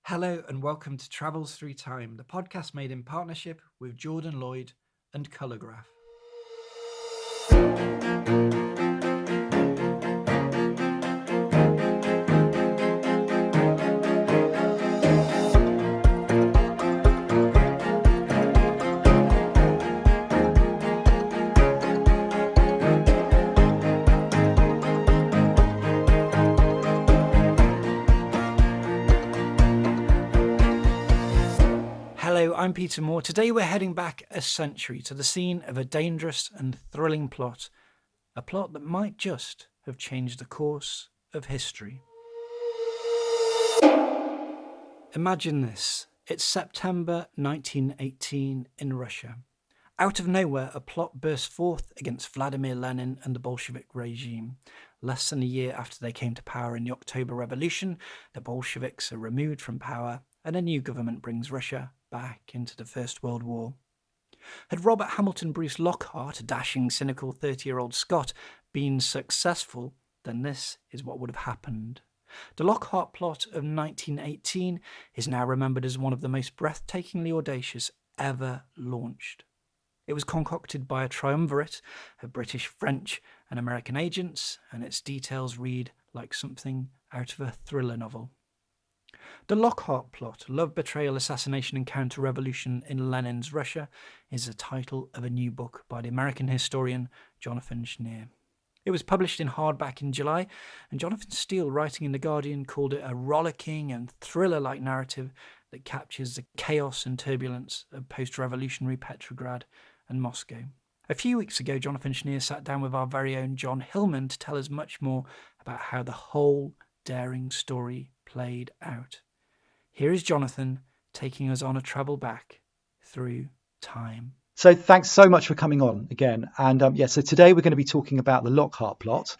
Hello and welcome to Travels Through Time, the podcast made in partnership with Jordan Lloyd and Colourgraph. Hello, I'm Peter Moore. Today we're heading back a century to the scene of a dangerous and thrilling plot, a plot that might just have changed the course of history. Imagine this. It's September 1918 in Russia. Out of nowhere, a plot bursts forth against Vladimir Lenin and the Bolshevik regime. Less than a year after they came to power in the October Revolution, the Bolsheviks are removed from power and a new government brings Russia back into the First World War. Had Robert Hamilton Bruce Lockhart, a dashing, cynical 30-year-old Scot, been successful, then this is what would have happened. The Lockhart Plot of 1918 is now remembered as one of the most breathtakingly audacious ever launched. It was concocted by a triumvirate of British, French and American agents, and its details read like something out of a thriller novel. The Lockhart Plot, Love, Betrayal, Assassination and Counter-Revolution in Lenin's Russia, is the title of a new book by the American historian Jonathan Schneer. It was published in hardback in July, and Jonathan Steele, writing in The Guardian, called it a rollicking and thriller-like narrative that captures the chaos and turbulence of post-revolutionary Petrograd and Moscow. A few weeks ago, Jonathan Schneer sat down with our very own John Hillman to tell us much more about how the whole daring story played out. Here is Jonathan taking us on a travel back through time. So thanks so much for coming on again. And so today we're going to be talking about the Lockhart Plot,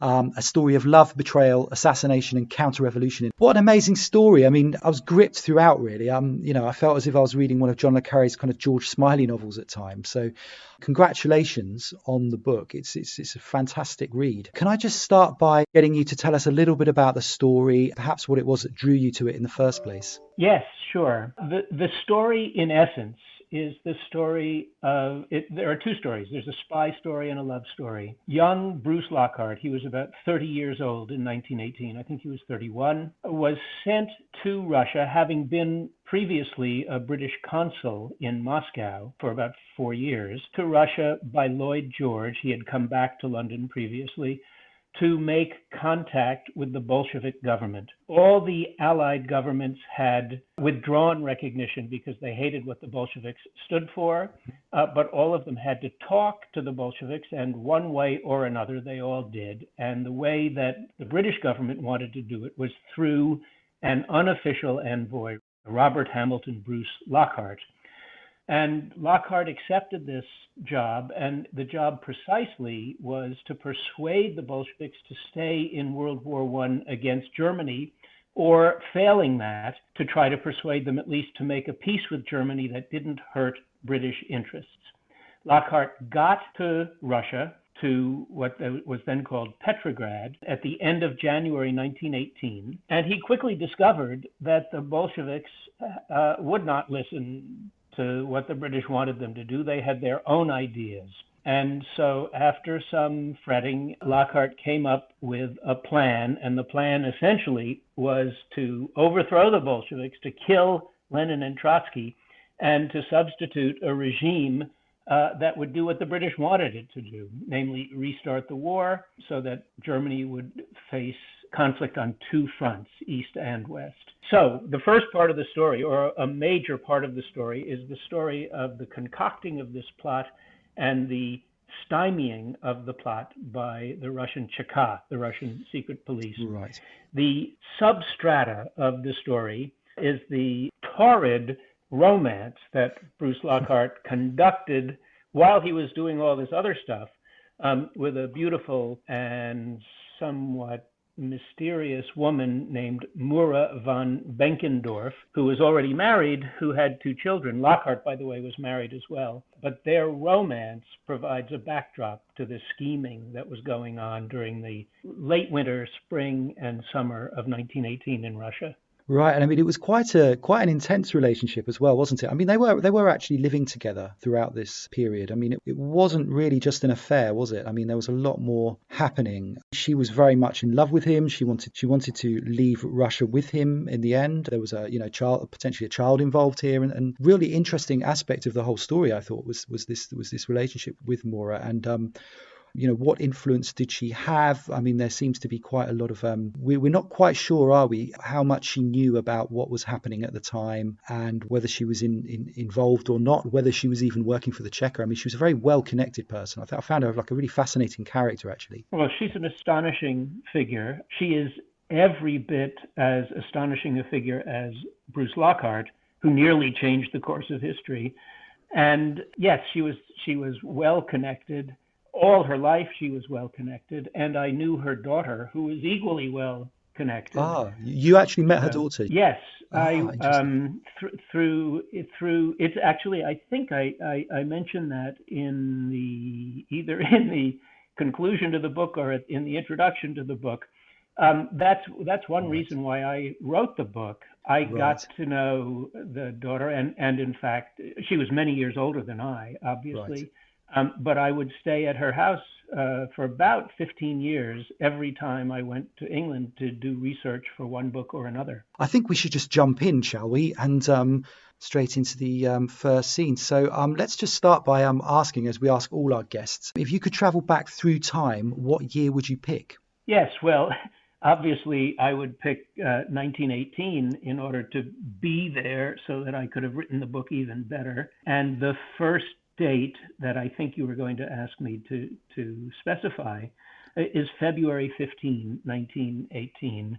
a story of love, betrayal, assassination and counter-revolution. What an amazing story. I mean, I was gripped throughout, really. I felt as if I was reading one of John le Carré's kind of George Smiley novels at times. So congratulations on the book. It's a fantastic read. Can I just start by getting you to tell us a little bit about the story, perhaps what it was that drew you to it in the first place? Yes, sure. The story, in essence, is the story of it. There are two stories. There's a spy story and a love story. Young Bruce Lockhart, he was about 30 years old in 1918. I think he was 31, was sent to Russia, having been previously a British consul in Moscow for about 4 years, to Russia by Lloyd George. He had come back to London previously to make contact with the Bolshevik government. All the Allied governments had withdrawn recognition because they hated what the Bolsheviks stood for, but all of them had to talk to the Bolsheviks, and one way or another they all did. And the way that the British government wanted to do it was through an unofficial envoy, Robert Hamilton Bruce Lockhart. And Lockhart accepted this job, and the job precisely was to persuade the Bolsheviks to stay in World War I against Germany, or failing that, to try to persuade them at least to make a peace with Germany that didn't hurt British interests. Lockhart got to Russia, to what was then called Petrograd, at the end of January 1918, and he quickly discovered that the Bolsheviks would not listen to what the British wanted them to do. They had their own ideas. And so after some fretting, Lockhart came up with a plan, and the plan essentially was to overthrow the Bolsheviks, to kill Lenin and Trotsky, and to substitute a regime that would do what the British wanted it to do, namely restart the war so that Germany would face conflict on two fronts, east and west. So the first part of the story, or a major part of the story, is the story of the concocting of this plot and the stymieing of the plot by the Russian Cheka, the Russian secret police. Right. The substrata of the story is the torrid romance that Bruce Lockhart conducted while he was doing all this other stuff with a beautiful and somewhat mysterious woman named Mura von Benkendorf, who was already married, who had 2 children. Lockhart, by the way, was married as well. But their romance provides a backdrop to the scheming that was going on during the late winter, spring, and summer of 1918 in Russia. Right, and I mean it was quite an intense relationship as well, wasn't it? I mean they were actually living together throughout this period. I mean it wasn't really just an affair, was it? I mean there was a lot more happening. She was very much in love with him. She wanted to leave Russia with him in the end. There was a potentially a child involved here, and really interesting aspect of the whole story I thought was this relationship with Mora, and what influence did she have? I mean, there seems to be quite a lot of, we're not quite sure, are we, how much she knew about what was happening at the time and whether she was involved or not, whether she was even working for the Cheka. I mean, she was a very well-connected person. I found her like a really fascinating character, actually. Well, she's an astonishing figure. She is every bit as astonishing a figure as Bruce Lockhart, who nearly changed the course of history. And yes, she was well-connected. All her life she was well connected, and I knew her daughter, who was equally well connected. Ah, you actually met her daughter? Yes, I through it's actually, I think I mentioned that either in the conclusion to the book or in the introduction to the book. That's one reason why I wrote the book. I got to know the daughter, and in fact, she was many years older than I, obviously. Right. But I would stay at her house for about 15 years every time I went to England to do research for one book or another. I think we should just jump in, shall we? And straight into the first scene. So let's just start by asking, as we ask all our guests, if you could travel back through time, what year would you pick? Yes, well, obviously I would pick 1918 in order to be there so that I could have written the book even better. And the first date that I think you were going to ask me to specify is February 15, 1918,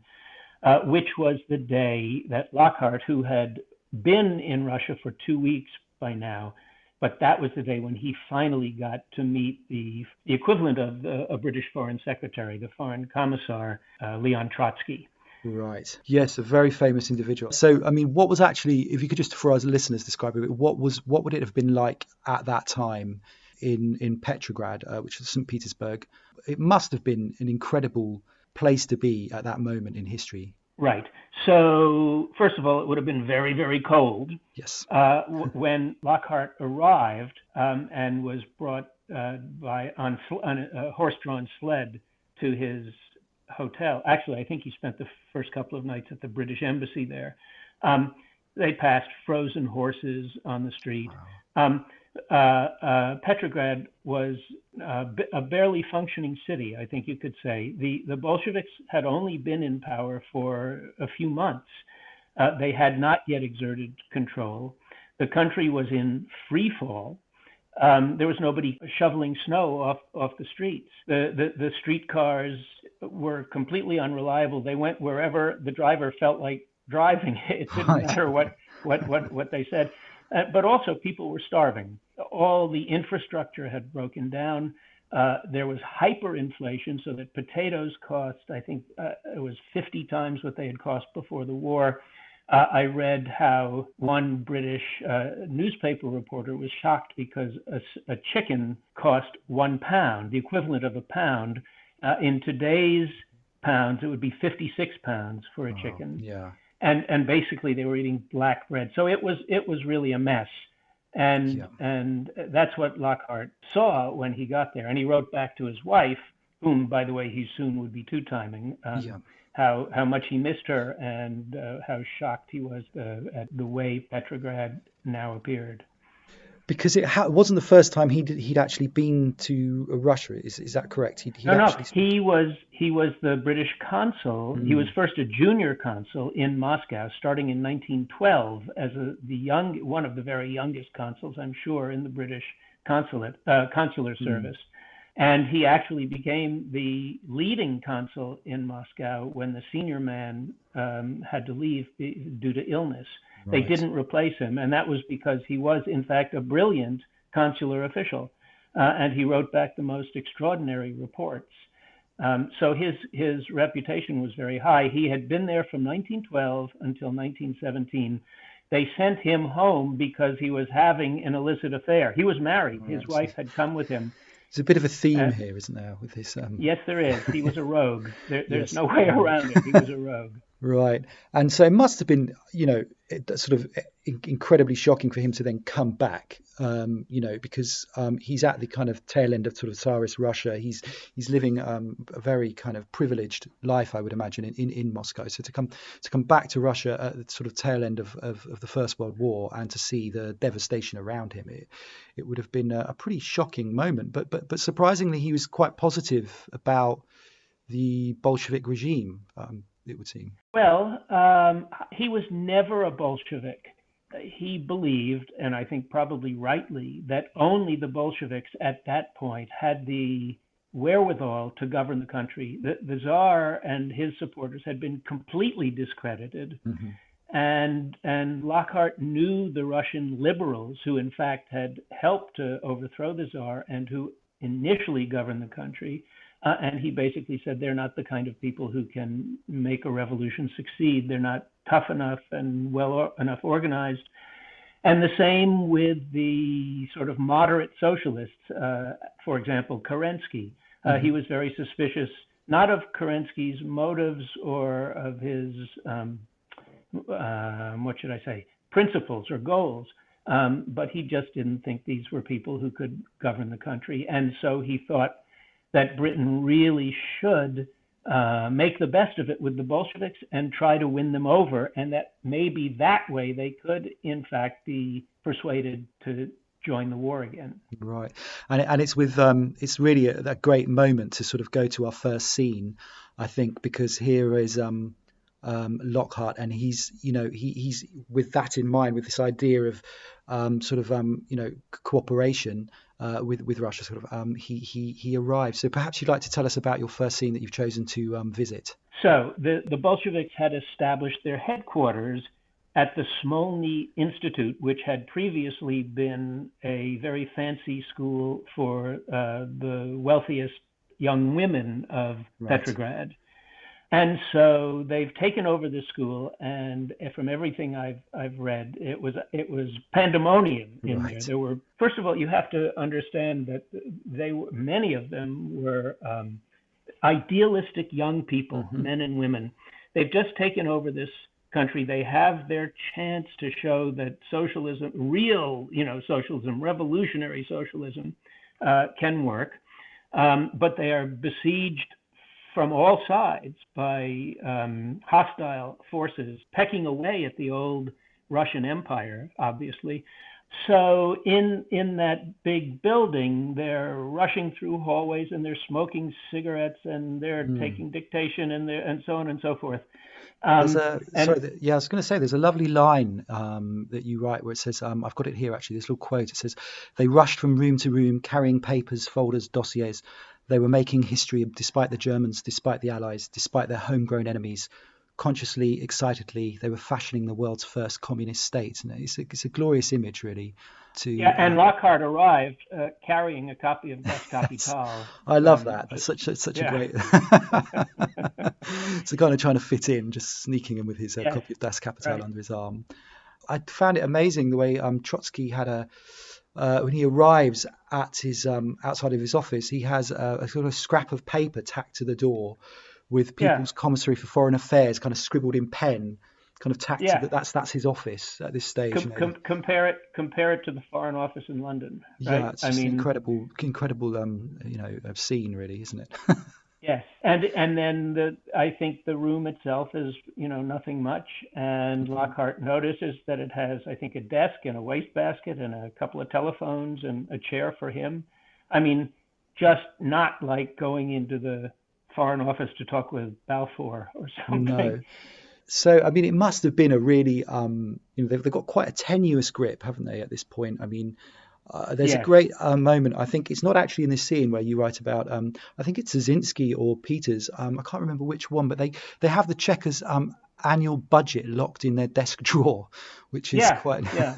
which was the day that Lockhart, who had been in Russia for 2 weeks by now, but that was the day when he finally got to meet the equivalent of a British foreign secretary, the foreign commissar, Leon Trotsky. Right. Yes, a very famous individual. So, I mean, what was actually, if you could just, for us listeners, describe it, what would it have been like at that time in Petrograd, which is St. Petersburg? It must have been an incredible place to be at that moment in history. Right. So, first of all, it would have been very, very cold. Yes. When Lockhart arrived and was brought on a horse-drawn sled to his hotel. Actually, I think he spent the first couple of nights at the British embassy there. They passed frozen horses on the street. Wow. Petrograd was a barely functioning city, I think you could say. The Bolsheviks had only been in power for a few months. They had not yet exerted control. The country was in free fall. There was nobody shoveling snow off the streets. The streetcars were completely unreliable. They went wherever the driver felt like driving. It didn't matter what they said. But also people were starving. All the infrastructure had broken down. There was hyperinflation, so that potatoes cost, I think it was 50 times what they had cost before the war. I read how one British newspaper reporter was shocked because a chicken cost £1, the equivalent of a pound. In today's pounds, it would be 56 pounds for a chicken. Yeah. And basically they were eating black bread. So it was really a mess. And that's what Lockhart saw when he got there. And he wrote back to his wife, whom, by the way, he soon would be two-timing, how much he missed her and how shocked he was at the way Petrograd now appeared. Because it wasn't the first time he'd actually been to Russia. Is that correct? No. He was the British consul. He was first a junior consul in Moscow, starting in 1912 as one of the very youngest consuls, I'm sure, in the British consular service. And he actually became the leading consul in Moscow when the senior man had to leave due to illness. Right. They didn't replace him, and that was because he was, in fact, a brilliant consular official, and he wrote back the most extraordinary reports. So his reputation was very high. He had been there from 1912 until 1917. They sent him home because he was having an illicit affair. He was married. His wife had come with him. There's a bit of a theme here, isn't there, with this? Yes, there is. He was a rogue. There's no way around it. He was a rogue. Right. And so it must have been, sort of incredibly shocking for him to then come back, because he's at the kind of tail end of sort of Tsarist Russia. He's living a very kind of privileged life, I would imagine, in Moscow. So to come back to Russia at the sort of tail end of the First World War and to see the devastation around him, it would have been a pretty shocking moment. But surprisingly, he was quite positive about the Bolshevik regime, it would seem. Well, he was never a Bolshevik. He believed, and I think probably rightly, that only the Bolsheviks at that point had the wherewithal to govern the country. The Tsar and his supporters had been completely discredited. Mm-hmm. And Lockhart knew the Russian liberals who, in fact, had helped to overthrow the Tsar and who initially governed the country. And he basically said they're not the kind of people who can make a revolution succeed. They're not tough enough and well enough organized. And the same with the sort of moderate socialists. For example, Kerensky. Mm-hmm. He was very suspicious, not of Kerensky's motives or of his, principles or goals, but he just didn't think these were people who could govern the country. And so he thought that Britain really should make the best of it with the Bolsheviks and try to win them over, and that maybe that way they could, in fact, be persuaded to join the war again. Right, and it's with it's really a great moment to sort of go to our first scene, I think, because here is Lockhart, and he's with that in mind, with this idea of cooperation with Russia. He arrives. So perhaps you'd like to tell us about your first scene that you've chosen to visit. So the Bolsheviks had established their headquarters at the Smolny Institute, which had previously been a very fancy school for the wealthiest young women of Petrograd. And so they've taken over the school, and from everything I've read, it was pandemonium in there. There were, first of all, you have to understand that many of them were idealistic young people, mm-hmm. men and women. They've just taken over this country. They have their chance to show that socialism, real, socialism, revolutionary socialism, can work, but they are besieged from all sides by hostile forces pecking away at the old Russian Empire, obviously. So in that big building, they're rushing through hallways and they're smoking cigarettes and they're taking dictation and so on and so forth. I was going to say, there's a lovely line that you write where it says, I've got it here actually, this little quote. It says, "They rushed from room to room, carrying papers, folders, dossiers. They were making history despite the Germans, despite the Allies, despite their homegrown enemies. Consciously, excitedly, they were fashioning the world's first communist state." And it's a glorious image, really. And Lockhart arrived carrying a copy of Das Kapital. I love that. That's such a great. So kind of trying to fit in, just sneaking in with his copy of Das Kapital under his arm. I found it amazing the way Trotsky had when he arrives at his outside of his office, he has a sort of scrap of paper tacked to the door with People's Commissary for Foreign Affairs kind of scribbled in pen, kind of tacked to that's his office at this stage. Compare it to the Foreign Office in London. Right? Yeah, it's incredible scene, really, isn't it? Yes, and then I think the room itself is nothing much, and Lockhart notices that it has, I think, a desk and a wastebasket and a couple of telephones and a chair for him. I mean, just not like going into the Foreign Office to talk with Balfour or something. No. So, I mean, it must have been a really, they've got quite a tenuous grip, haven't they, at this point? I mean, there's a great moment. I think it's not actually in this scene where you write about, I think it's Szynski or Peters. I can't remember which one, but they have the Chequers annual budget locked in their desk drawer, which is quite, they're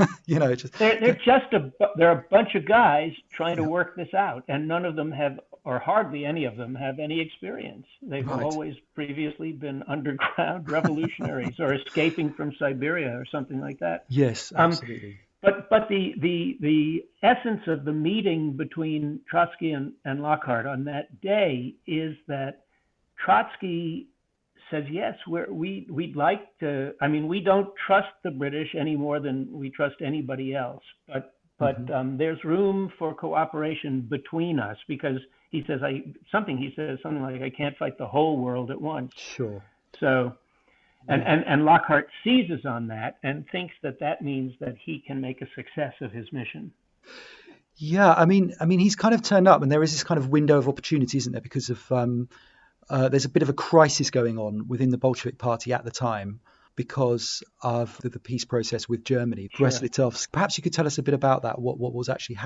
a bunch of guys trying to work this out, and none of them have, or hardly any of them have any experience. They've always previously been underground revolutionaries or escaping from Siberia or something like that. Yes, absolutely. But the essence of the meeting between Trotsky and Lockhart on that day is that Trotsky says, yes, we'd like to. I mean, we don't trust the British any more than we trust anybody else. But there's room for cooperation between us, because he says something like, I can't fight the whole world at once. Sure. So, and Lockhart seizes on that and thinks that means that he can make a success of his mission. Yeah, I mean, he's kind of turned up, and there is this kind of window of opportunity, isn't there? Because of there's a bit of a crisis going on within the Bolshevik Party at the time because of the peace process with Germany, Brest-Litovsk. Perhaps you could tell us a bit about that. What was actually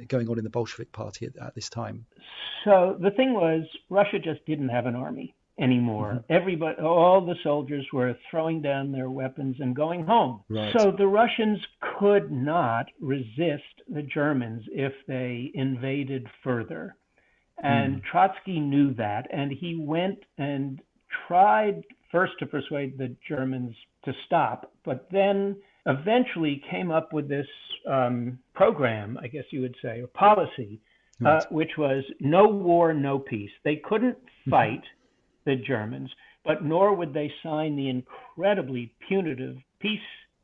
going on in the Bolshevik Party at this time? So the thing was, Russia just didn't have an army anymore. Everybody, all the soldiers were throwing down their weapons and going home. Right. So the Russians could not resist the Germans if they invaded further. And Trotsky knew that, and he went and tried first to persuade the Germans to stop, but then eventually came up with this program, I guess you would say, or policy, which was no war, no peace. They couldn't fight the Germans, but nor would they sign the incredibly punitive peace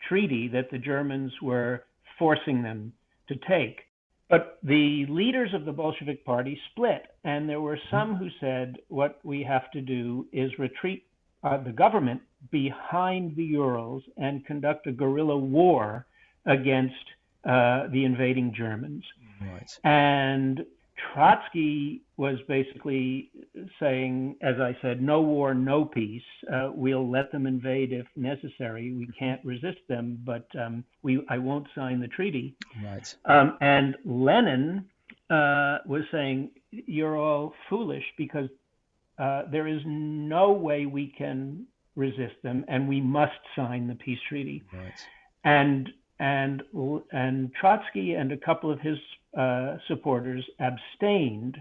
treaty that the Germans were forcing them to take. But the leaders of the Bolshevik Party split, and there were some who said, what we have to do is retreat the government behind the Urals and conduct a guerrilla war against the invading Germans. Right. And Trotsky was basically saying, as I said, no war, no peace. We'll let them invade if necessary. We can't resist them, but I won't sign the treaty. Right. And Lenin was saying, you're all foolish, because there is no way we can resist them, and we must sign the peace treaty. Right. And Trotsky and a couple of his supporters abstained,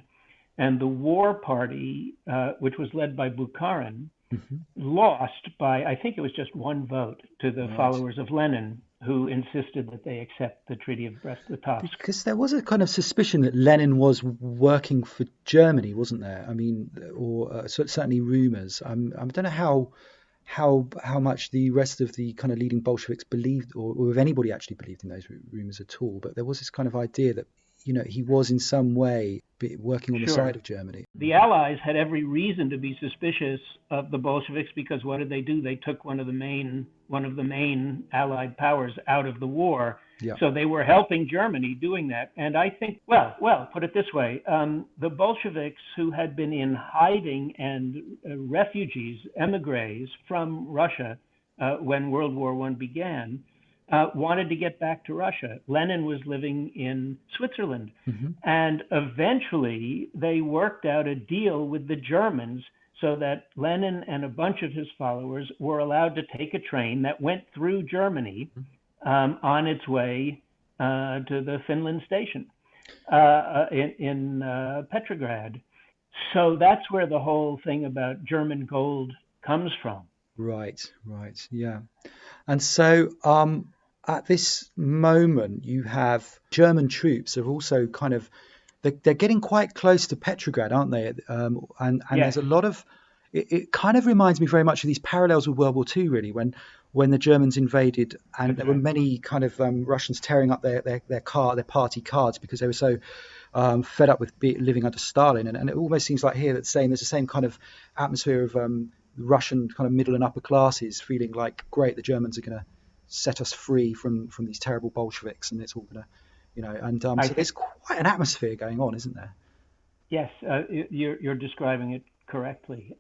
and the war party, which was led by Bukharin, lost by, I think it was just one vote, to the followers of Lenin, who insisted that they accept the Treaty of Brest-Litovsk. Because there was a kind of suspicion that Lenin was working for Germany, wasn't there? I mean, or certainly rumours. I don't know how much the rest of the kind of leading Bolsheviks believed, or if anybody actually believed in those rumours at all. But there was this kind of idea that, he was in some way working on the side of Germany. The Allies had every reason to be suspicious of the Bolsheviks, because what did they do? They took one of the main Allied powers out of the war. Yeah. So they were helping Germany doing that. And I think, well, put it this way, the Bolsheviks, who had been in hiding and refugees, emigres from Russia when World War I began, wanted to get back to Russia. Lenin was living in Switzerland. And eventually they worked out a deal with the Germans so that Lenin and a bunch of his followers were allowed to take a train that went through Germany on its way to the Finland station in Petrograd. So that's where the whole thing about German gold comes from. Right, yeah. And so at this moment, you have German troops are also kind of, they're getting quite close to Petrograd, aren't they? And there's a lot of, it kind of reminds me very much of these parallels with World War II, really, when the Germans invaded, and there were many kind of Russians tearing up their party cards because they were so fed up with living under Stalin. And it almost seems like here there's the same kind of atmosphere of Russian kind of middle and upper classes feeling like, great, the Germans are going to set us free from these terrible Bolsheviks, and it's all going to, so there's quite an atmosphere going on, isn't there? Yes, you're describing it correctly.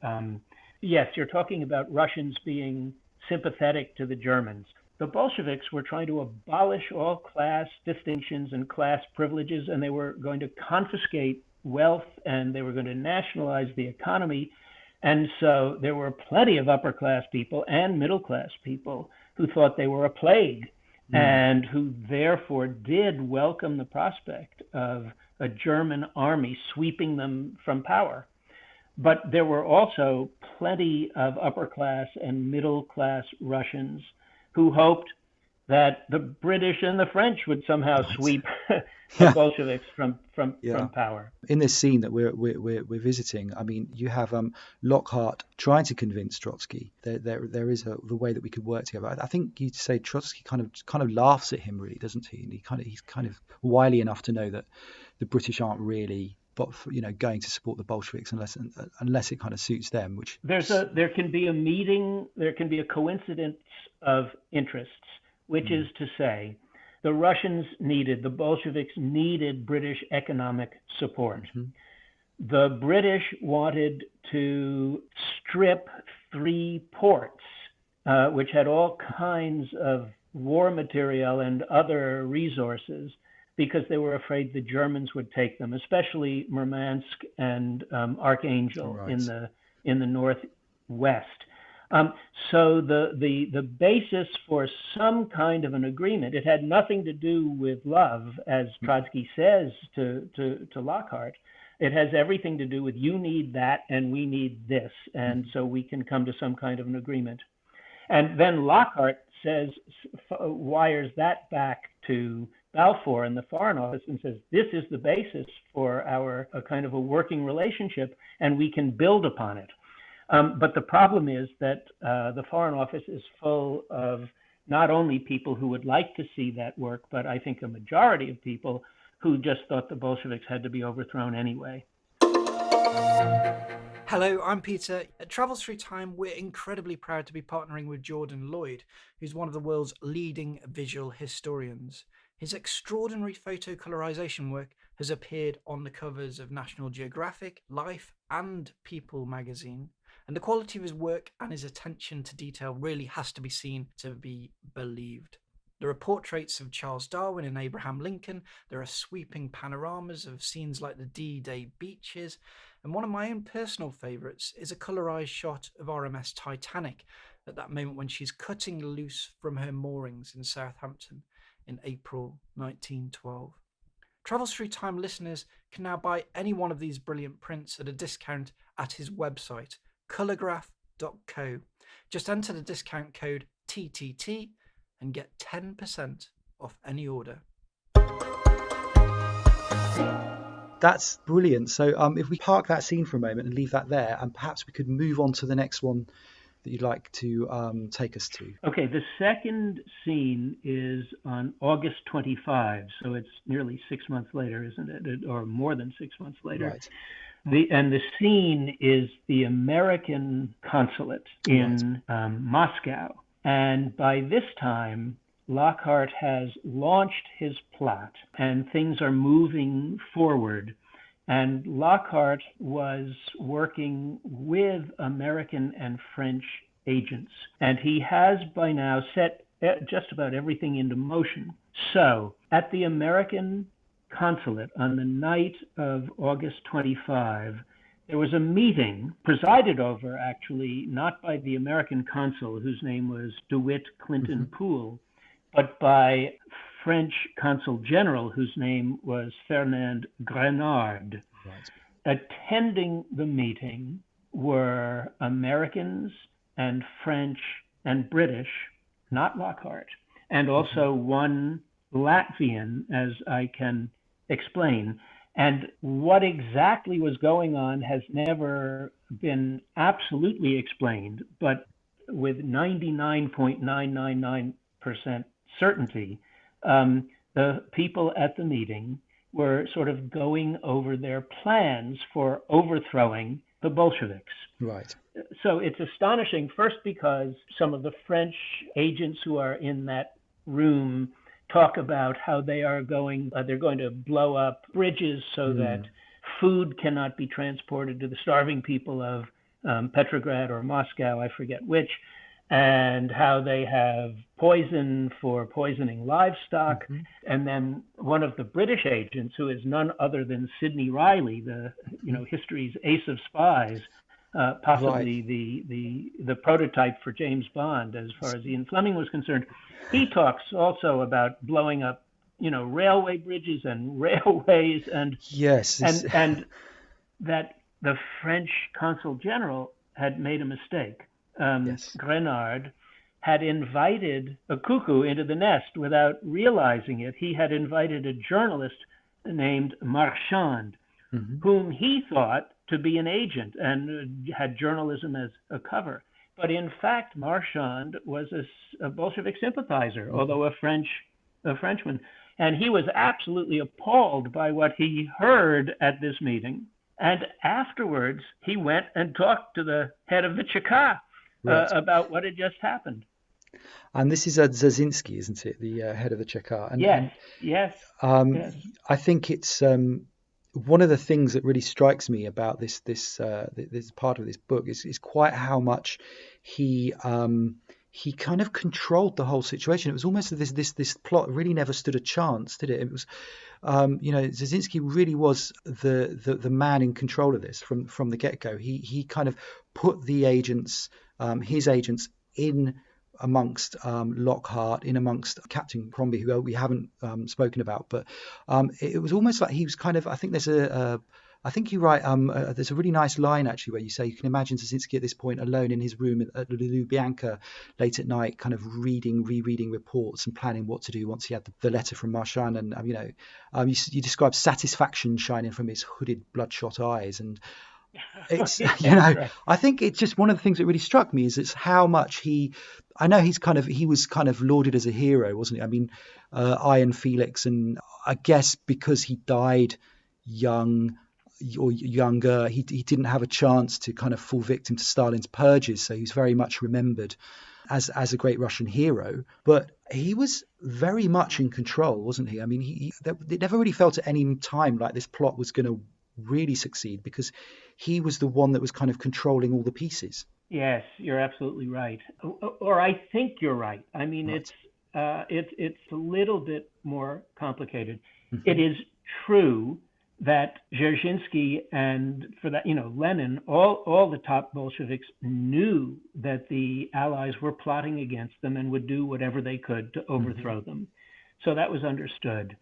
Yes, you're talking about Russians being sympathetic to the Germans. The Bolsheviks were trying to abolish all class distinctions and class privileges, and they were going to confiscate wealth, and they were going to nationalize the economy. And so there were plenty of upper class people and middle class people who thought they were a plague, and who therefore did welcome the prospect of a German army sweeping them from power. But there were also plenty of upper class and middle class Russians who hoped that the British and the French would somehow sweep Yeah. Bolsheviks from Yeah. power. In this scene that we're visiting, I mean, you have Lockhart trying to convince Trotsky. There is the way that we could work together. I think you'd say Trotsky kind of laughs at him, really, doesn't he? And he's kind of wily enough to know that the British aren't really, going to support the Bolsheviks unless it kind of suits them. Which There can be a meeting, there can be a coincidence of interests, which is to say, the Bolsheviks needed British economic support. The British wanted to strip 3 ports, which had all kinds of war material and other resources, because they were afraid the Germans would take them, especially Murmansk and Archangel in the northwest. So the basis for some kind of an agreement, it had nothing to do with love, as Trotsky says to Lockhart. It has everything to do with, you need that and we need this, and so we can come to some kind of an agreement. And then Lockhart wires that back to Balfour in the Foreign Office and says, this is the basis for a kind of a working relationship, and we can build upon it. But the problem is that the Foreign Office is full of not only people who would like to see that work, but I think a majority of people who just thought the Bolsheviks had to be overthrown anyway. Hello, I'm Peter. At Travels Through Time, we're incredibly proud to be partnering with Jordan Lloyd, who's one of the world's leading visual historians. His extraordinary photo colorization work has appeared on the covers of National Geographic, Life, and People magazine. And the quality of his work and his attention to detail really has to be seen to be believed. There are portraits of Charles Darwin and Abraham Lincoln. There are sweeping panoramas of scenes like the D-Day beaches. And one of my own personal favourites is a colorized shot of RMS Titanic at that moment when she's cutting loose from her moorings in Southampton in April 1912. Travels Through Time listeners can now buy any one of these brilliant prints at a discount at his website, colorgraph.co. Just enter the discount code TTT and get 10% off any order. That's brilliant. So if we park that scene for a moment and leave that there, and perhaps we could move on to the next one that you'd like to take us to. Okay, the second scene is on August 25, so it's nearly 6 months later, isn't it? Or more than 6 months later. Right. The scene is the American Consulate in Moscow. And by this time, Lockhart has launched his plot and things are moving forward. And Lockhart was working with American and French agents. And he has by now set just about everything into motion. So at the American Consulate on the night of August 25, there was a meeting presided over, actually, not by the American consul, whose name was DeWitt Clinton Poole, but by French consul general, whose name was Fernand Grenard. Right. Attending the meeting were Americans and French and British, not Lockhart, and also one Latvian, as I can explain. And what exactly was going on has never been absolutely explained, but with 99.999% certainty, the people at the meeting were sort of going over their plans for overthrowing the Bolsheviks. Right. So it's astonishing, first because some of the French agents who are in that room talk about how they're going to blow up bridges so that food cannot be transported to the starving people of Petrograd or Moscow, I forget which, and how they have poison for poisoning livestock. And then one of the British agents, who is none other than Sidney Riley, the history's ace of spies, possibly the prototype for James Bond as far as Ian Fleming was concerned. He talks also about blowing up, railway bridges and railways, and and that the French consul general had made a mistake. Grenard had invited a cuckoo into the nest without realizing it. He had invited a journalist named Marchand, whom he thought to be an agent and had journalism as a cover. But in fact, Marchand was a Bolshevik sympathizer, although a Frenchman. And he was absolutely appalled by what he heard at this meeting. And afterwards, he went and talked to the head of the Cheka about what had just happened. And this is Dzerzhinsky, isn't it? The head of the Cheka. Yes. I think it's one of the things that really strikes me about this part of this book is quite how much he kind of controlled the whole situation. It was almost this plot really never stood a chance, did it? It was, Dzerzhinsky really was the man in control of this from the get-go. He kind of put the agents, his agents, in amongst Lockhart, in amongst Captain Crombie, who we haven't spoken about, but it was almost like he was kind of. I think there's I think you write. There's a really nice line actually where you say you can imagine Dzerzhinsky at this point alone in his room at Lubyanka late at night, kind of rereading reports and planning what to do once he had the letter from Marchand. And you describe satisfaction shining from his hooded, bloodshot eyes, and it's I think it's just one of the things that really struck me is it's how much he was kind of lauded as a hero, wasn't he? I mean, Iron Felix, and I guess because he died young or younger, he didn't have a chance to kind of fall victim to Stalin's purges, so he's very much remembered as a great Russian hero. But he was very much in control, wasn't he? I mean, it never really felt at any time like this plot was going to really succeed, because he was the one that was kind of controlling all the pieces. Yes, you're absolutely right. Or I think you're right. I mean, right. It's a little bit more complicated. Mm-hmm. It is true that Dzerzhinsky and, for that, Lenin, all the top Bolsheviks knew that the Allies were plotting against them and would do whatever they could to overthrow them. So that was understood.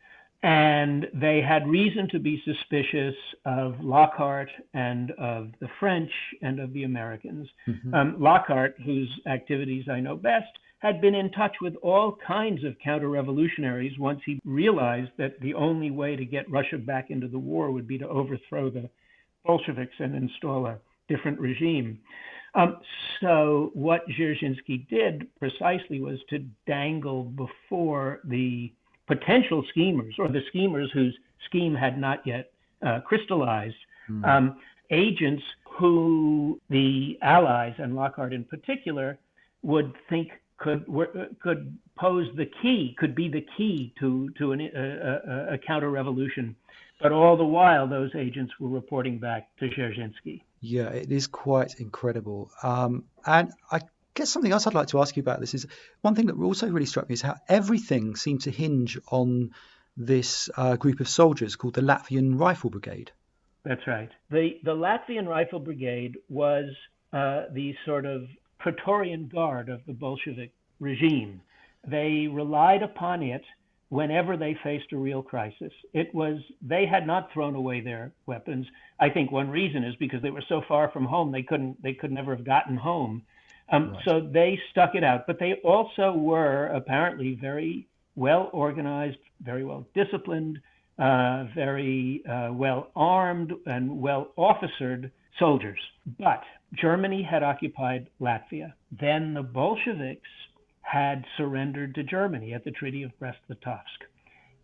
And they had reason to be suspicious of Lockhart and of the French and of the Americans. Mm-hmm. Lockhart, whose activities I know best, had been in touch with all kinds of counter-revolutionaries once he realized that the only way to get Russia back into the war would be to overthrow the Bolsheviks and install a different regime. So what Dzerzhinsky did precisely was to dangle before the potential schemers, or the schemers whose scheme had not yet crystallized, agents who the Allies, and Lockhart in particular, would think could pose the key, could be the key to a counter-revolution. But all the while, those agents were reporting back to Dzerzhinsky. Yeah, it is quite incredible. And I guess something else I'd like to ask you about this is, one thing that also really struck me is how everything seemed to hinge on this group of soldiers called the Latvian Rifle Brigade. That's right. The Latvian Rifle Brigade was the sort of Praetorian Guard of the Bolshevik regime. They relied upon it whenever they faced a real crisis. They had not thrown away their weapons. I think one reason is because they were so far from home, they could never have gotten home. Right. So they stuck it out. But they also were apparently very well organized, very well disciplined, very well armed and well officered soldiers. But Germany had occupied Latvia. Then the Bolsheviks had surrendered to Germany at the Treaty of Brest-Litovsk.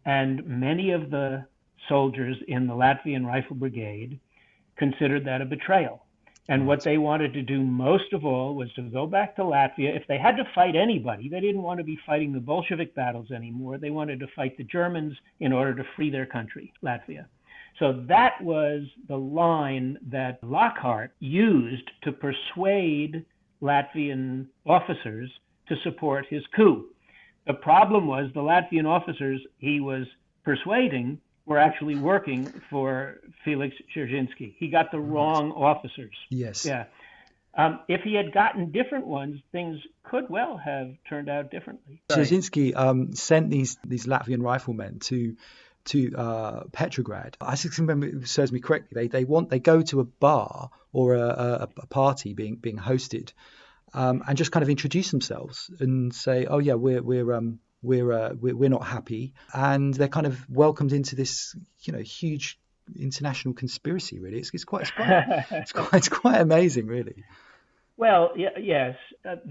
And many of the soldiers in the Latvian Rifle Brigade considered that a betrayal. And what they wanted to do most of all was to go back to Latvia. If they had to fight anybody, they didn't want to be fighting the Bolshevik battles anymore. They wanted to fight the Germans in order to free their country, Latvia. So that was the line that Lockhart used to persuade Latvian officers to support his coup. The problem was the Latvian officers he was persuading were actually working for Felix Dzerzhinsky. He got the wrong officers. Yes. Yeah. If he had gotten different ones, things could well have turned out differently. Dzerzhinsky sent these Latvian riflemen to Petrograd. I just remember, it serves me correctly, they go to a bar or a party being hosted, and just kind of introduce themselves and say, oh yeah, we're not happy, and they're kind of welcomed into this, huge international conspiracy. Really, it's quite amazing, really. Well, yes.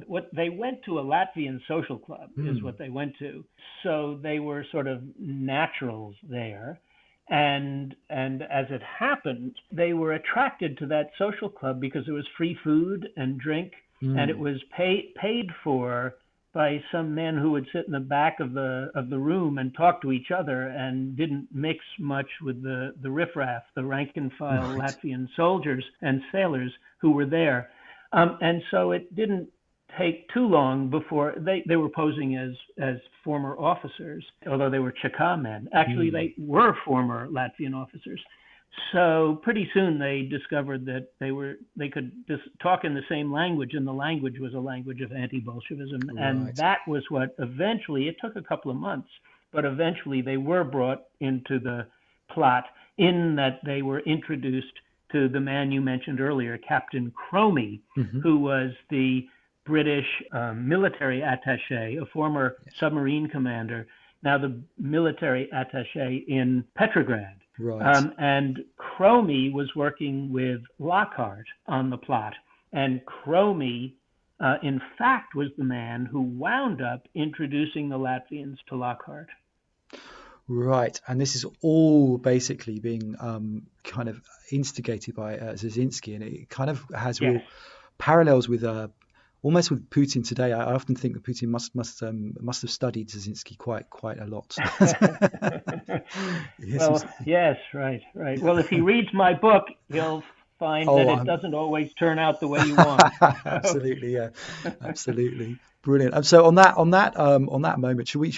What they went to a Latvian social club is what they went to. So they were sort of naturals there. And as it happened, they were attracted to that social club because there was free food and drink, and it was paid for by some men who would sit in the back of the room and talk to each other and didn't mix much with the riffraff, the rank and file Latvian soldiers and sailors who were there. And so it didn't take too long before they were posing as former officers, although they were Cheka men. Actually, they were former Latvian officers. So pretty soon they discovered that they could just talk in the same language, and the language was a language of anti-Bolshevism. Right. And that was what eventually, it took a couple of months, but eventually they were brought into the plot in that they were introduced to the man you mentioned earlier, Captain Cromie, who was the British military attaché, a former submarine commander, now the military attaché in Petrograd. Right. And Cromie was working with Lockhart on the plot. And Cromie, in fact, was the man who wound up introducing the Latvians to Lockhart. Right, and this is all basically being kind of instigated by Dzerzhinsky, and it kind of has real parallels with almost with Putin today. I often think that Putin must have studied Dzerzhinsky quite a lot. Yes, right. Well, if he reads my book, he'll find that it doesn't always turn out the way you want. Absolutely, yeah, absolutely, brilliant. And so on that moment, should we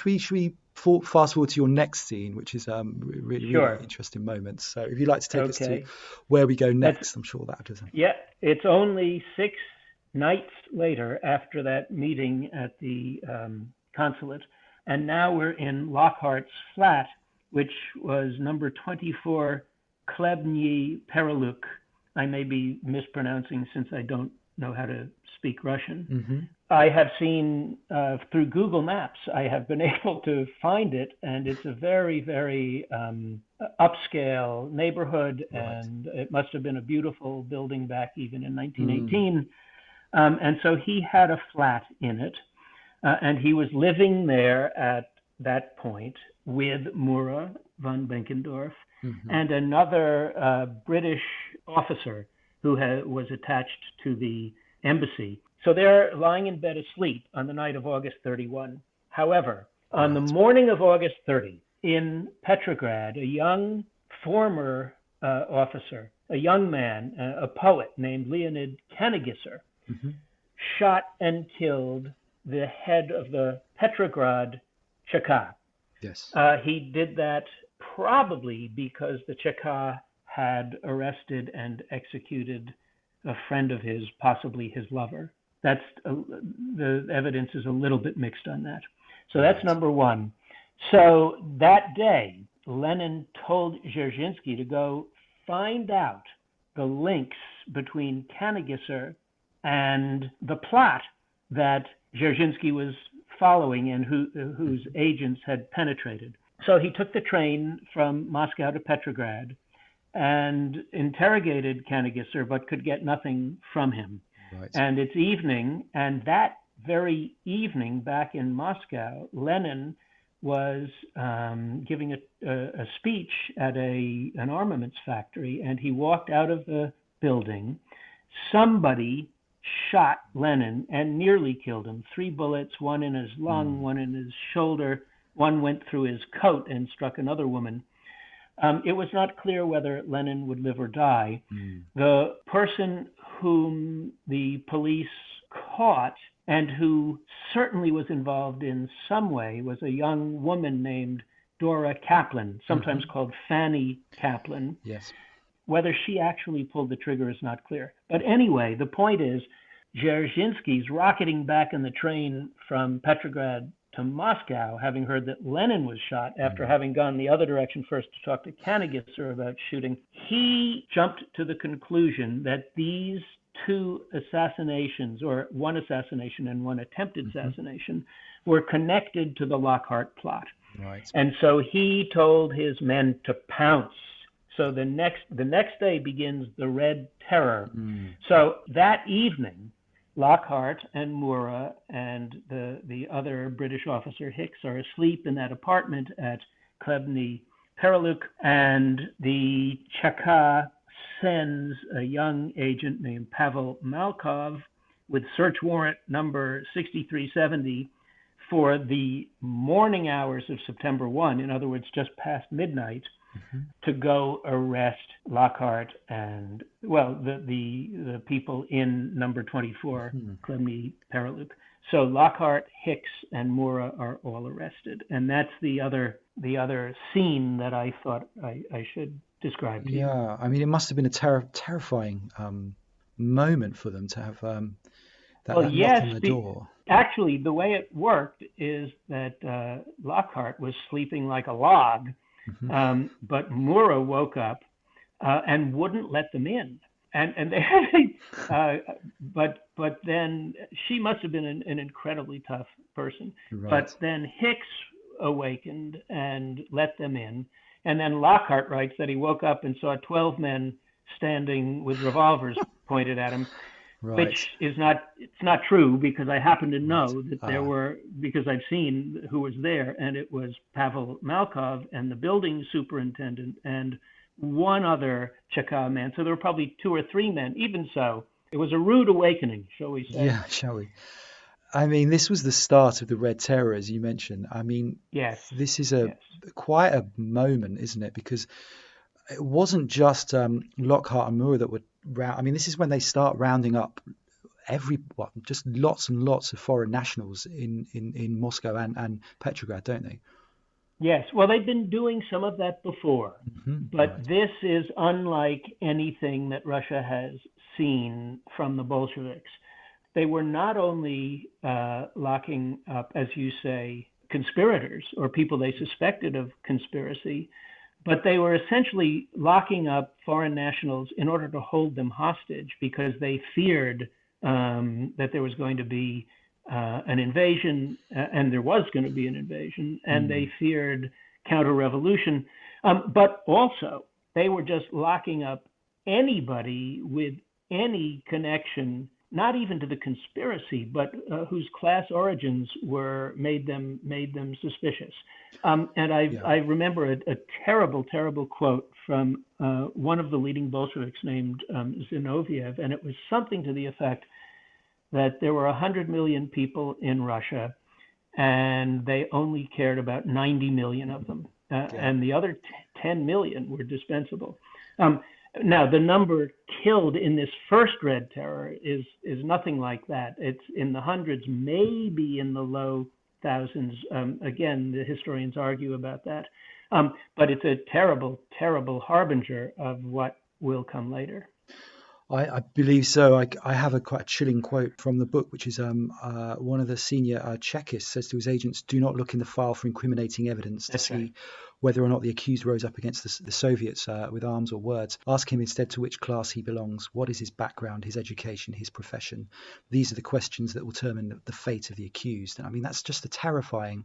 fast forward to your next scene, which is really interesting moments. So if you'd like to take us to where we go next, I'm sure that does. Yeah, it's only 6 nights later after that meeting at the consulate, and now we're in Lockhart's flat, which was number 24 Klebny Pereluk. I may be mispronouncing since I don't know how to speak Russian. I have seen through Google Maps, I have been able to find it, and it's a very, very upscale neighborhood, and it must have been a beautiful building back even in 1918. And so he had a flat in it, and he was living there at that point with Mura von Benkendorf and another British officer who was attached to the embassy. So they're lying in bed asleep on the night of August 31. However, on the morning of August 30, in Petrograd, a young former officer, a young man, a poet named Leonid Kanagisser, shot and killed the head of the Petrograd Cheka. Yes. He did that probably because the Cheka had arrested and executed a friend of his, possibly his lover. That's the evidence is a little bit mixed on that. So that's number one. So that day, Lenin told Dzerzhinsky to go find out the links between Kanagisser and the plot that Dzerzhinsky was following and whose agents had penetrated. So he took the train from Moscow to Petrograd and interrogated Kanagisser, but could get nothing from him. Right. And it's evening, and that very evening back in Moscow, Lenin was giving a speech at an armaments factory, and he walked out of the building. Somebody shot Lenin and nearly killed him. 3 bullets, one in his lung, one in his shoulder, one went through his coat and struck another woman. It was not clear whether Lenin would live or die. The person whom the police caught and who certainly was involved in some way was a young woman named Dora Kaplan, sometimes called Fanny Kaplan. Yes. Whether she actually pulled the trigger is not clear. But anyway, the point is, Dzerzhinsky's rocketing back in the train from Petrograd to Moscow, having heard that Lenin was shot after having gone the other direction first to talk to Kanagisser about shooting. He jumped to the conclusion that these two assassinations, or one assassination and one attempted assassination, were connected to the Lockhart Plot. Right. And so he told his men to pounce. So the next day begins the Red Terror. So that evening, Lockhart and Mura and the other British officer Hicks are asleep in that apartment at Klebny Pereluk, and the Cheka sends a young agent named Pavel Malkov with search warrant number 6370 for the morning hours of September 1, in other words, just past midnight, to go arrest Lockhart and, well, the people in number 24, Klebny Pereluk. So Lockhart, Hicks, and Mura are all arrested. And that's the other scene that I thought I should describe to you. Yeah, I mean, it must have been a terrifying moment for them to have that knock on the door. Actually, the way it worked is that Lockhart was sleeping like a log, but Mura woke up and wouldn't let them in. And they had, but then she must have been an incredibly tough person. Right. But then Hicks awakened and let them in. And then Lockhart writes that he woke up and saw 12 men standing with revolvers pointed at him, which is not true, because I happen to know that there were, because I've seen who was there, and it was Pavel Malkov and the building superintendent and one other Cheka man. So there were probably 2 or 3 men. Even so, it was a rude awakening, shall we say. Yeah, shall we? I mean, this was the start of the Red Terror, as you mentioned. I mean, yes, this is quite a moment, isn't it? Because it wasn't just Lockhart and Mura that would I mean, this is when they start rounding up just lots and lots of foreign nationals in Moscow and Petrograd, don't they? Yes, well, they've been doing some of that before, but this is unlike anything that Russia has seen from the Bolsheviks. They were not only locking up, as you say, conspirators or people they suspected of conspiracy, but they were essentially locking up foreign nationals in order to hold them hostage, because they feared that there was going to be an invasion, and there was going to be an invasion, and they feared counter-revolution. But also, they were just locking up anybody with any connection, not even to the conspiracy, but whose class origins made them suspicious. And I remember a terrible, terrible quote from one of the leading Bolsheviks named Zinoviev, and it was something to the effect that there were 100 million people in Russia, and they only cared about 90 million of them, and the other 10 million were dispensable. Now, the number killed in this first Red Terror is nothing like that. It's in the hundreds, maybe in the low thousands. Again, the historians argue about that. But it's a terrible, terrible harbinger of what will come later. I believe so. I have a quite chilling quote from the book, which is one of the senior Chekists says to his agents, "Do not look in the file for incriminating evidence to see whether or not the accused rose up against the Soviets with arms or words. Ask him instead to which class he belongs, what is his background, his education, his profession. These are the questions that will determine the fate of the accused." And I mean, that's just a terrifying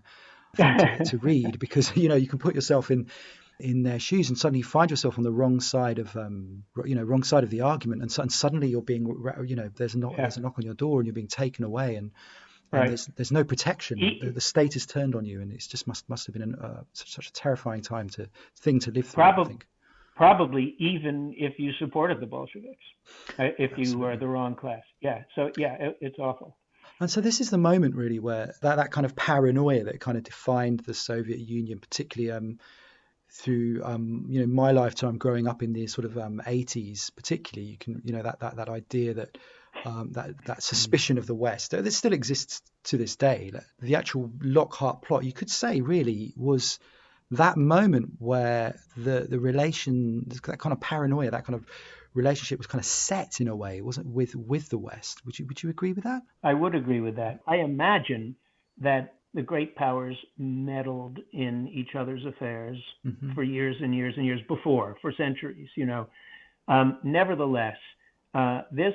thing to read, because you can put yourself in their shoes and suddenly you find yourself on the wrong side of the argument, and suddenly you're being there's a knock on your door and you're being taken away, and there's no protection. The state is turned on you, and it's just must have been such a terrifying time to live through. I think. Probably even if you supported the Bolsheviks, if you were the wrong class. It's awful. And so this is the moment really where that kind of paranoia that kind of defined the Soviet Union, particularly through my lifetime growing up in the sort of 80s, particularly, you can that idea that that suspicion of the West that still exists to this day. The actual Lockhart plot, you could say, really was that moment where the relation, that kind of paranoia, that kind of relationship was kind of set in a way, wasn't it, with the West? Would you agree with that? I would agree with that. I imagine that the great powers meddled in each other's affairs for years and years and years before, for centuries. Nevertheless, this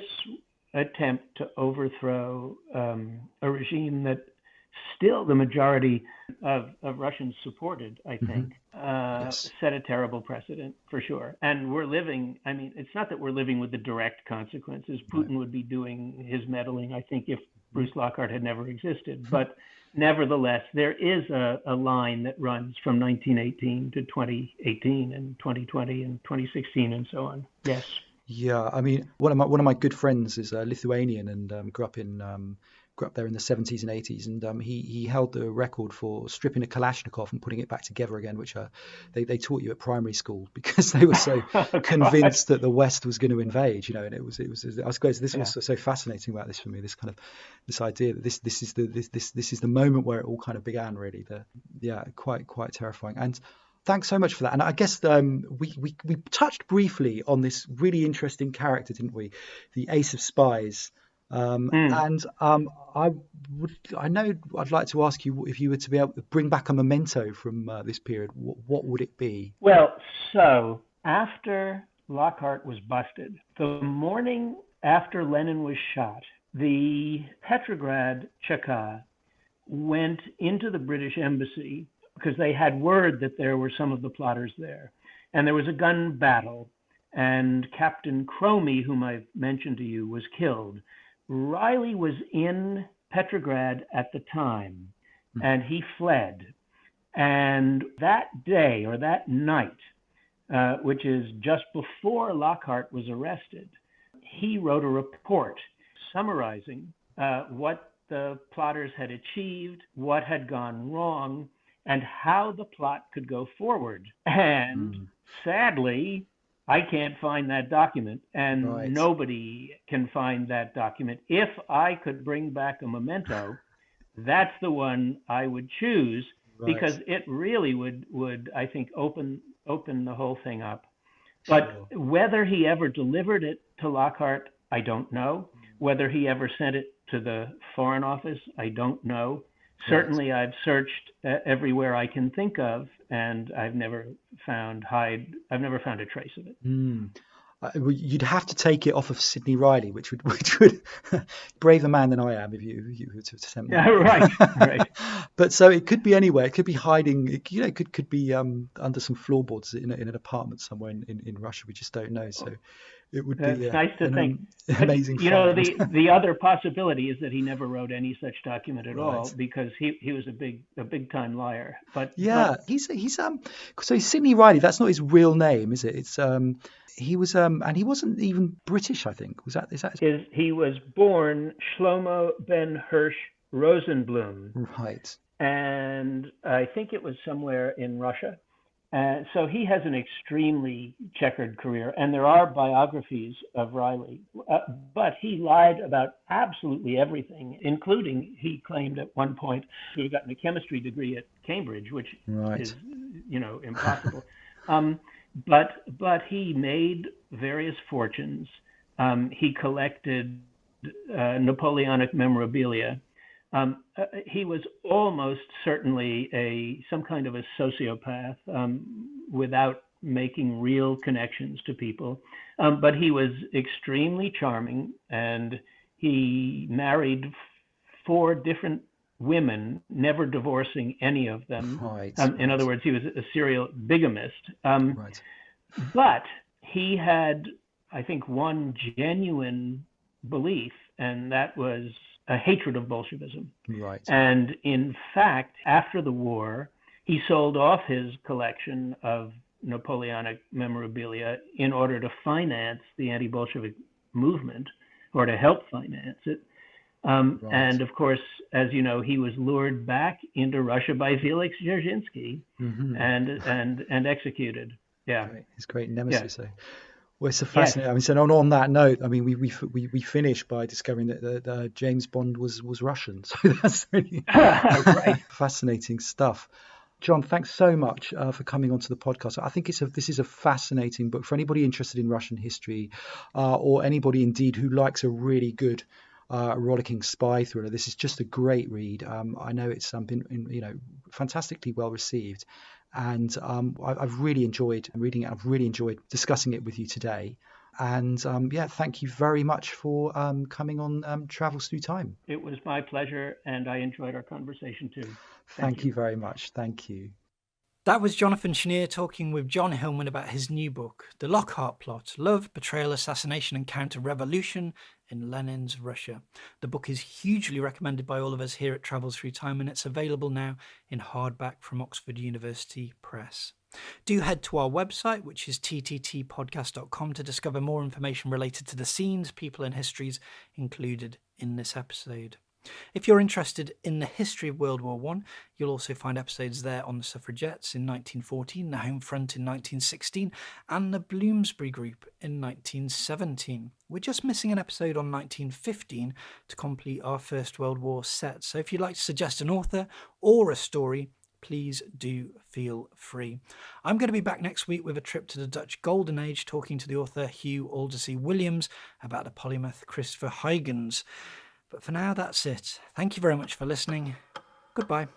attempt to overthrow a regime that still the majority of Russians supported, I think, Yes. set a terrible precedent for sure. And we're living, I mean, it's not that we're living with the direct consequences. Putin would be doing his meddling, I think, if Bruce Lockhart had never existed. But nevertheless, there is a line that runs from 1918 to 2018 and 2020 and 2016 and so on. Yes. Yeah, I mean, one of my good friends is Lithuanian and grew up there in the 70s and 80s, and he held the record for stripping a Kalashnikov and putting it back together again, which they taught you at primary school because they were so convinced that the West was going to invade, and it was I suppose this was so fascinating about this for me, this idea that this is the moment where it all kind of began, really. Quite terrifying. And thanks so much for that. And I guess we touched briefly on this really interesting character, didn't we? The ace of spies. And I'd like to ask you, if you were to be able to bring back a memento from this period, what would it be? Well, so after Lockhart was busted, the morning after Lenin was shot, the Petrograd Cheka went into the British embassy because they had word that there were some of the plotters there. And there was a gun battle, and Captain Cromie, whom I've mentioned to you, was killed. Riley was in Petrograd at the time, and he fled. And that day, or that night, which is just before Lockhart was arrested, he wrote a report summarizing what the plotters had achieved, what had gone wrong, and how the plot could go forward. And sadly, I can't find that document, and nobody can find that document. If I could bring back a memento, that's the one I would choose, because it really would I think, open the whole thing up. But whether he ever delivered it to Lockhart, I don't know. Whether he ever sent it to the Foreign Office, I don't know. Certainly, I've searched everywhere I can think of, and I've never found a trace of it. You'd have to take it off of Sidney Riley, which would braver man than I am if you were to attempt that. Right. But so it could be anywhere. It could be hiding. It could be under some floorboards in an apartment somewhere in Russia. We just don't know. So it would be nice to think. Amazing. The other possibility is that he never wrote any such document at all, because he was a big time liar. But he's so Sidney Riley. That's not his real name, is it? It's he was and he wasn't even British, I think. Is that he was born Shlomo ben Hirsch Rosenblum. Right. And I think it was somewhere in Russia. So he has an extremely checkered career, and there are biographies of Riley, but he lied about absolutely everything, including, he claimed at one point to have gotten a chemistry degree at Cambridge, which is, impossible. But he made various fortunes. He collected Napoleonic memorabilia. He was almost certainly some kind of a sociopath, without making real connections to people. But he was extremely charming, and he married 4 different women, never divorcing any of them. In other words, he was a serial bigamist. But he had, I think, one genuine belief, and that was a hatred of Bolshevism. And in fact, after the war, he sold off his collection of Napoleonic memorabilia in order to finance the anti-Bolshevik movement, or to help finance it. And of course, as you know, he was lured back into Russia by Felix Dzerzhinsky and executed. Yeah, his great nemesis. Well, it's fascinating. I mean, so on that note, I mean, we finished by discovering that James Bond was Russian. So that's really fascinating stuff. John, thanks so much for coming onto the podcast. I think this is a fascinating book for anybody interested in Russian history, or anybody indeed who likes a really good rollicking spy thriller. This is just a great read. I know it's been fantastically well received. And I've really enjoyed reading it. I've really enjoyed discussing it with you today. And thank you very much for coming on Travels Through Time. It was my pleasure, and I enjoyed our conversation too. Thank you very much. Thank you. That was Jonathan Schneer talking with John Hillman about his new book, The Lockhart Plot, Love, Betrayal, Assassination and Counter-Revolution in Lenin's Russia. The book is hugely recommended by all of us here at Travels Through Time, and it's available now in hardback from Oxford University Press. Do head to our website, which is tttpodcast.com, to discover more information related to the scenes, people and histories included in this episode. If you're interested in the history of World War I, you'll also find episodes there on the suffragettes in 1914, the Home Front in 1916, and the Bloomsbury Group in 1917. We're just missing an episode on 1915 to complete our First World War set, so if you'd like to suggest an author or a story, please do feel free. I'm going to be back next week with a trip to the Dutch Golden Age, talking to the author Hugh Aldersey Williams about the polymath Christopher Huygens. But for now, that's it. Thank you very much for listening. Goodbye.